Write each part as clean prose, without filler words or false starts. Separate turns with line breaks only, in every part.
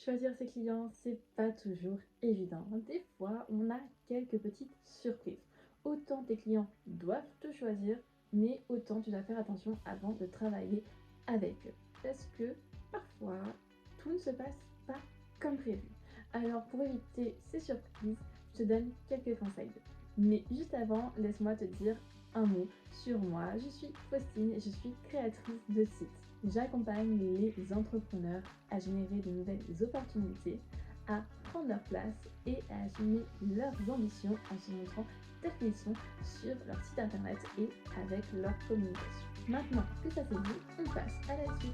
Choisir ses clients, c'est pas toujours évident. Des fois, on a quelques petites surprises. Autant tes clients doivent te choisir, mais autant tu dois faire attention avant de travailler avec eux. Parce que parfois, tout ne se passe pas comme prévu. Alors, pour éviter ces surprises, je te donne quelques conseils. Mais juste avant, laisse-moi te dire un mot sur moi. Je suis Faustine et je suis créatrice de sites. J'accompagne les entrepreneurs à générer de nouvelles opportunités, à prendre leur place et à assumer leurs ambitions en se montrant tels qu'ils sont sur leur site internet et avec leur communication. Maintenant que ça c'est dit, on passe à la suite.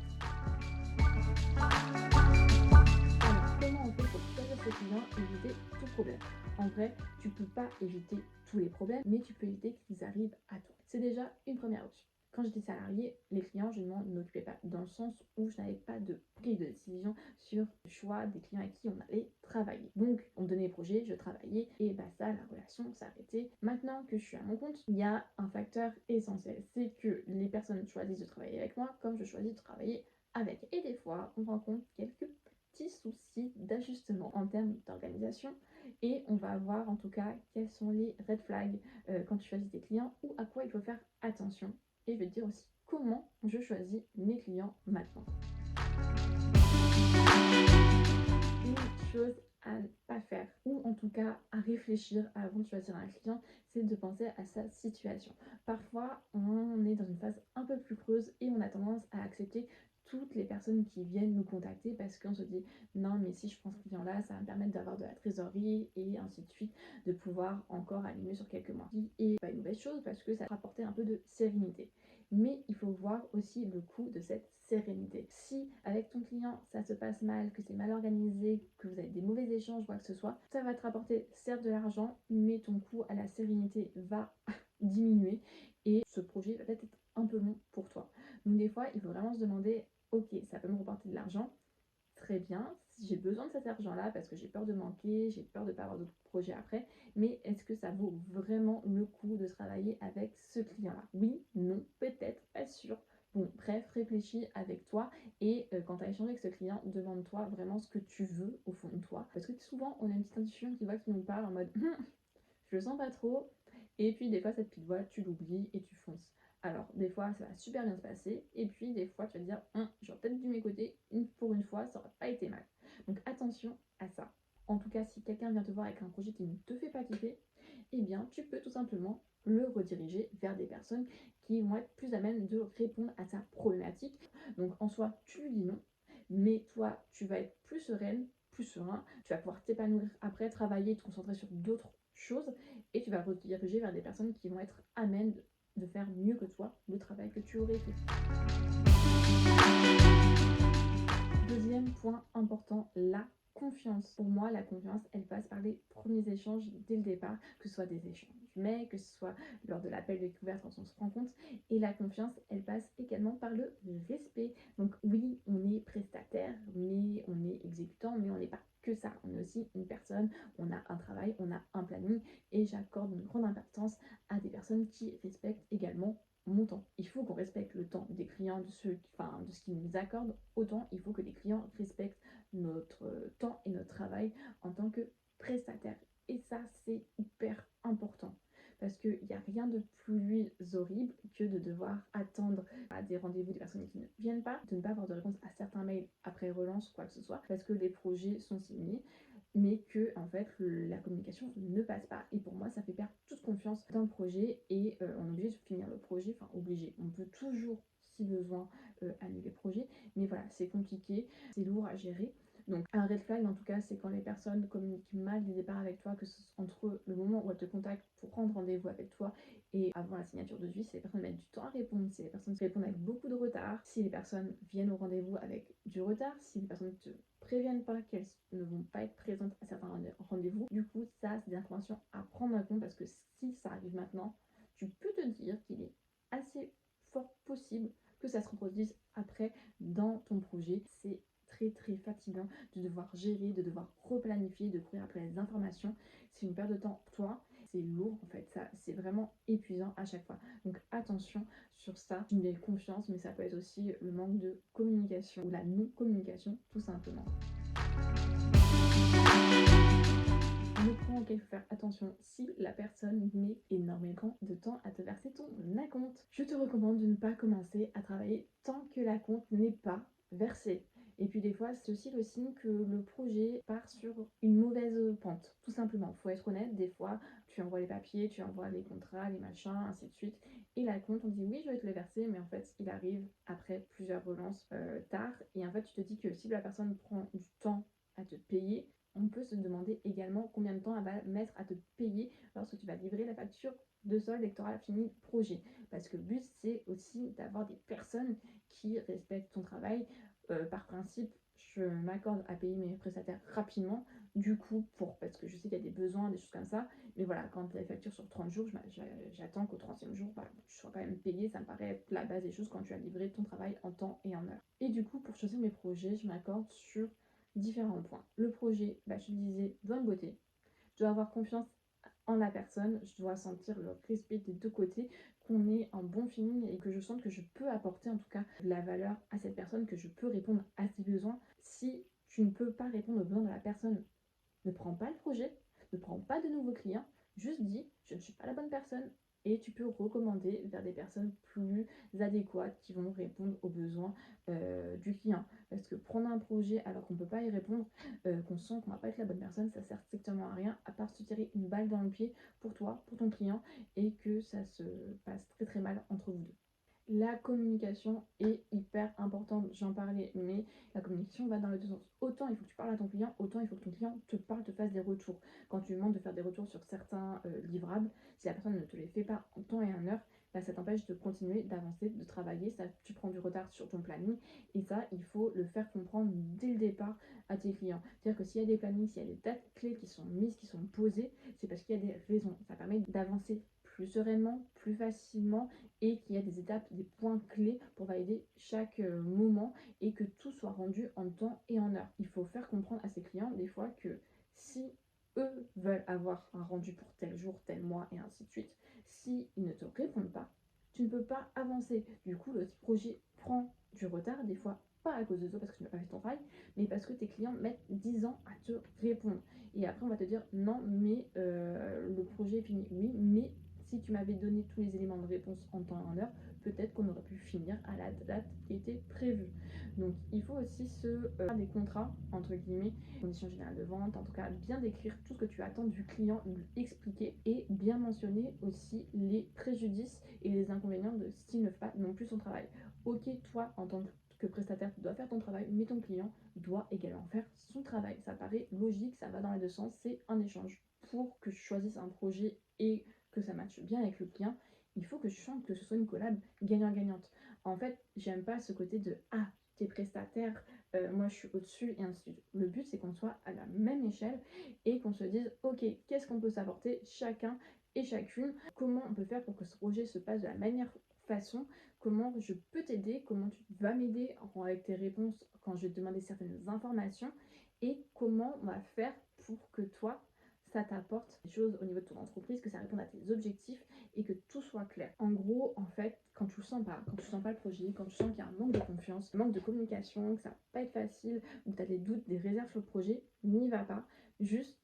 Alors, comment on fait pour choisir ses clients et éviter tout problème? En vrai, tu peux pas éviter tous les problèmes, mais tu peux éviter qu'ils arrivent à toi. C'est déjà une première option. Quand j'étais salariée, les clients, je ne m'en occupais pas, dans le sens où je n'avais pas de prise de décision sur le choix des clients avec qui on allait travailler. Donc, on me donnait les projets, je travaillais, et ça, la relation s'arrêtait. Maintenant que je suis à mon compte, il y a un facteur essentiel, c'est que les personnes choisissent de travailler avec moi comme je choisis de travailler avec. Et des fois, on rencontre quelques petits soucis d'ajustement en termes d'organisation et on va voir en tout cas quels sont les red flags quand tu choisis tes clients ou à quoi il faut faire attention. Et je vais te dire aussi comment je choisis mes clients maintenant. Une chose à ne pas faire, ou en tout cas à réfléchir avant de choisir un client, c'est de penser à sa situation. Parfois, on est dans une phase un peu plus creuse et on a tendance à accepter toutes les personnes qui viennent nous contacter parce qu'on se dit non mais si je prends ce client là ça va me permettre d'avoir de la trésorerie et ainsi de suite, de pouvoir encore aligner sur quelques mois, et pas une mauvaise chose parce que ça rapportait un peu de sérénité. Mais il faut voir aussi le coût de cette sérénité. Si avec ton client ça se passe mal, que c'est mal organisé, que vous avez des mauvais échanges, quoi que ce soit, ça va te rapporter certes de l'argent, mais ton coût à la sérénité va diminuer et ce projet va peut-être être un peu long pour toi. Donc des fois, il faut vraiment se demander, ok, ça peut me rapporter de l'argent, très bien, j'ai besoin de cet argent-là parce que j'ai peur de manquer, j'ai peur de ne pas avoir d'autres projets après, mais est-ce que ça vaut vraiment le coup de travailler avec ce client-là? Oui, non, peut-être, pas sûr. Bon, bref, réfléchis avec toi et quand tu as échangé avec ce client, demande-toi vraiment ce que tu veux au fond de toi. Parce que souvent, on a une petite intuition qui va qui nous parle en mode je le sens pas trop, et puis des fois, cette petite voix, tu l'oublies et tu fonces. Alors, des fois, ça va super bien se passer, et puis des fois, tu vas te dire, j'aurais peut-être dû m'écouter, pour une fois, ça aurait pas été mal. Donc, attention à ça. En tout cas, si quelqu'un vient te voir avec un projet qui ne te fait pas kiffer, eh bien, tu peux tout simplement le rediriger vers des personnes qui vont être plus à même de répondre à sa problématique. Donc, en soi, tu lui dis non, mais toi, tu vas être plus sereine, plus serein, tu vas pouvoir t'épanouir après, travailler, te concentrer sur d'autres choses, et tu vas rediriger vers des personnes qui vont être à même de faire mieux que toi le travail que tu aurais fait. Deuxième point important, la confiance. Pour moi, la confiance, elle passe par les premiers échanges dès le départ, que ce soit des échanges mails, que ce soit lors de l'appel de découverte quand on se rencontre. Et la confiance, elle passe également par le respect. Donc oui, on est prestataire, mais on est exécutant, mais on n'est pas que ça. On est aussi une personne, on a un travail, on a un planning, et j'accorde une grande importance à des personnes qui respectent également mon temps. Il faut qu'on respecte le temps des clients, de ce qu'ils nous accordent, autant il faut que les clients respectent notre temps et notre travail en tant que prestataire. Et ça, c'est hyper important. Parce qu'il n'y a rien de plus horrible que de devoir attendre à des rendez-vous des personnes qui ne viennent pas, de ne pas avoir de réponse à certains mails après relance, quoi que ce soit, parce que les projets sont signés, mais que en fait la communication ne passe pas, et pour moi ça fait perdre toute confiance dans le projet, et on est obligé de finir le projet, enfin obligé, on peut toujours si besoin annuler le projet, mais voilà, c'est compliqué, c'est lourd à gérer. Donc un red flag en tout cas, c'est quand les personnes communiquent mal dès le départ avec toi, que ce soit entre le moment où elles te contactent pour prendre rendez-vous avec toi et avant la signature de devis. Si les personnes mettent du temps à répondre, si les personnes répondent avec beaucoup de retard, si les personnes viennent au rendez-vous avec du retard, si les personnes te préviennent pas qu'elles ne vont pas être présentes à certains rendez-vous. Du coup, ça, c'est des informations à prendre en compte, parce que si ça arrive maintenant, tu peux te dire qu'il est assez fort possible que ça se reproduise après dans ton projet. C'est très très fatigant de devoir gérer, de devoir replanifier, de courir après les informations. C'est une perte de temps pour toi, c'est lourd en fait, ça c'est vraiment épuisant à chaque fois. Donc attention sur ça, une belle confiance, mais ça peut être aussi le manque de communication ou la non-communication tout simplement. il faut faire attention si la personne met énormément de temps à te verser ton acompte. Je te recommande de ne pas commencer à travailler tant que l'acompte n'est pas versé. Et puis des fois, c'est aussi le signe que le projet part sur une mauvaise pente, tout simplement. Faut être honnête, des fois, tu envoies les papiers, tu envoies les contrats, les machins, ainsi de suite. Et l'acompte, on dit oui, je vais te le verser, mais en fait, il arrive après plusieurs relances tard. Et en fait, tu te dis que si la personne prend du temps à te payer, on peut se demander également combien de temps elle va mettre à te payer lorsque tu vas livrer la facture de solde et que tu auras fini le projet. Parce que le but, c'est aussi d'avoir des personnes qui respectent ton travail. Par principe, je m'accorde à payer mes prestataires rapidement, du coup, parce que je sais qu'il y a des besoins, des choses comme ça. Mais voilà, quand les factures sur 30 jours, j'attends qu'au 30e jour, bah, tu sois quand même payé. Ça me paraît être la base des choses quand tu as livré ton travail en temps et en heure. Et du coup, pour choisir mes projets, je m'accorde sur différents points. Le projet, bah, je te disais, doit me botter. Je dois avoir confiance en la personne, je dois sentir le respect des deux côtés, qu'on ait un bon feeling et que je sente que je peux apporter en tout cas de la valeur à cette personne, que je peux répondre à ses besoins. Si tu ne peux pas répondre aux besoins de la personne, ne prends pas le projet, ne prends pas de nouveaux clients, juste dis je ne suis pas la bonne personne et tu peux recommander vers des personnes plus adéquates qui vont répondre aux besoins du client. Parce que prendre un projet alors qu'on ne peut pas y répondre, qu'on sent qu'on ne va pas être la bonne personne, ça sert strictement à rien à part se tirer une balle dans le pied pour toi, pour ton client et que ça se passe très très mal entre vous deux. La communication est hyper importante, j'en parlais, mais la communication va dans les deux sens. Autant il faut que tu parles à ton client, autant il faut que ton client te parle, te fasse des retours. Quand tu lui demandes de faire des retours sur certains livrables, si la personne ne te les fait pas en temps et en heure, bah, ça t'empêche de continuer, d'avancer, de travailler, ça, tu prends du retard sur ton planning, et ça, il faut le faire comprendre dès le départ à tes clients. C'est-à-dire que s'il y a des plannings, s'il y a des dates clés qui sont mises, qui sont posées, c'est parce qu'il y a des raisons. Ça permet d'avancer plus sereinement, plus facilement et qu'il y a des étapes, des points clés pour valider chaque moment et que tout soit rendu en temps et en heure. Il faut faire comprendre à ses clients des fois que si eux veulent avoir un rendu pour tel jour, tel mois et ainsi de suite, s'ils ne te répondent pas, tu ne peux pas avancer. Du coup, le projet prend du retard, des fois pas à cause de toi parce que tu n'as pas fait ton travail, mais parce que tes clients mettent 10 ans à te répondre. Et après, on va te dire non, mais le projet est fini. Oui, mais si tu m'avais donné tous les éléments de réponse en temps et en heure, peut-être qu'on aurait pu finir à la date qui était prévue. Donc il faut aussi faire des contrats, entre guillemets, conditions générales de vente, en tout cas bien décrire tout ce que tu attends du client, lui expliquer et bien mentionner aussi les préjudices et les inconvénients de s'il ne fait pas non plus son travail. Ok, toi en tant que prestataire, tu dois faire ton travail, mais ton client doit également faire son travail. Ça paraît logique, ça va dans les deux sens, c'est un échange. Pour que je choisisse un projet et que ça matche bien avec le client, il faut que je sente que ce soit une collab gagnant-gagnante. En fait, j'aime pas ce côté de ah, t'es prestataire, moi je suis au-dessus et ainsi de suite. Le but c'est qu'on soit à la même échelle et qu'on se dise ok, qu'est-ce qu'on peut s'apporter chacun et chacune, comment on peut faire pour que ce projet se passe de la meilleure façon, comment je peux t'aider, comment tu vas m'aider avec tes réponses quand je vais te demander certaines informations et comment on va faire pour que toi ça t'apporte des choses au niveau de ton entreprise, que ça réponde à tes objectifs et que tout soit clair. En gros, en fait, quand tu le sens pas, quand tu sens pas le projet, quand tu sens qu'il y a un manque de confiance, un manque de communication, que ça va pas être facile, ou que tu as des doutes, des réserves sur le projet, n'y va pas. Juste,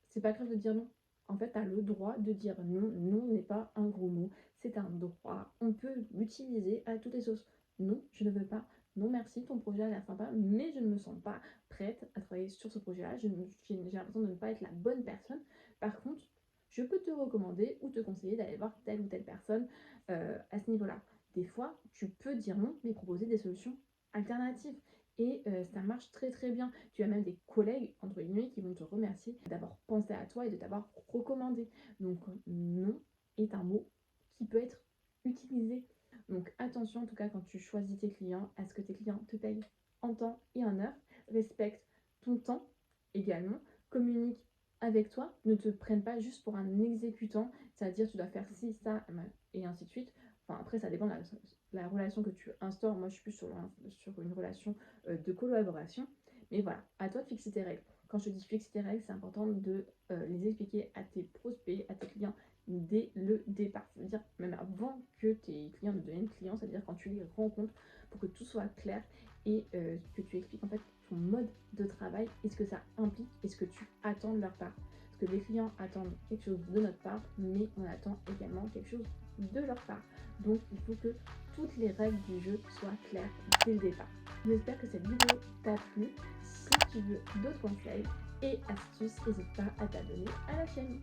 c'est pas grave de dire non. En fait, tu as le droit de dire non. Non n'est pas un gros mot, c'est un droit. On peut l'utiliser à toutes les sauces. Non, je ne veux pas. Non, merci, ton projet a l'air sympa, mais je ne me sens pas prête à travailler sur ce projet-là. J'ai l'impression de ne pas être la bonne personne. Par contre, je peux te recommander ou te conseiller d'aller voir telle ou telle personne à ce niveau-là. Des fois, tu peux dire non, mais proposer des solutions alternatives. Et ça marche très très bien. Tu as même des collègues, entre guillemets, qui vont te remercier d'avoir pensé à toi et de t'avoir recommandé. Donc non est un mot qui peut être utilisé. Donc attention en tout cas quand tu choisis tes clients, à ce que tes clients te payent en temps et en heure, respecte ton temps également, communique avec toi, ne te prennent pas juste pour un exécutant, c'est-à-dire tu dois faire ci, ça, et ainsi de suite. Enfin après ça dépend de la relation que tu instaures. Moi je suis plus sur une relation de collaboration. Mais voilà, à toi de fixer tes règles. Quand je te dis fixer tes règles, c'est important de les expliquer à tes prospects, à tes clients dès le départ. Ça veut dire même avant que tes clients ne deviennent clients, c'est-à-dire quand tu les rencontres pour que tout soit clair et que tu expliques en fait ton mode de travail et ce que ça implique et ce que tu attends de leur part. Parce que les clients attendent quelque chose de notre part, mais on attend également quelque chose de leur part. Donc il faut que toutes les règles du jeu soient claires dès le départ. J'espère que cette vidéo t'a plu. Si tu veux d'autres conseils et astuces, n'hésite pas à t'abonner à la chaîne.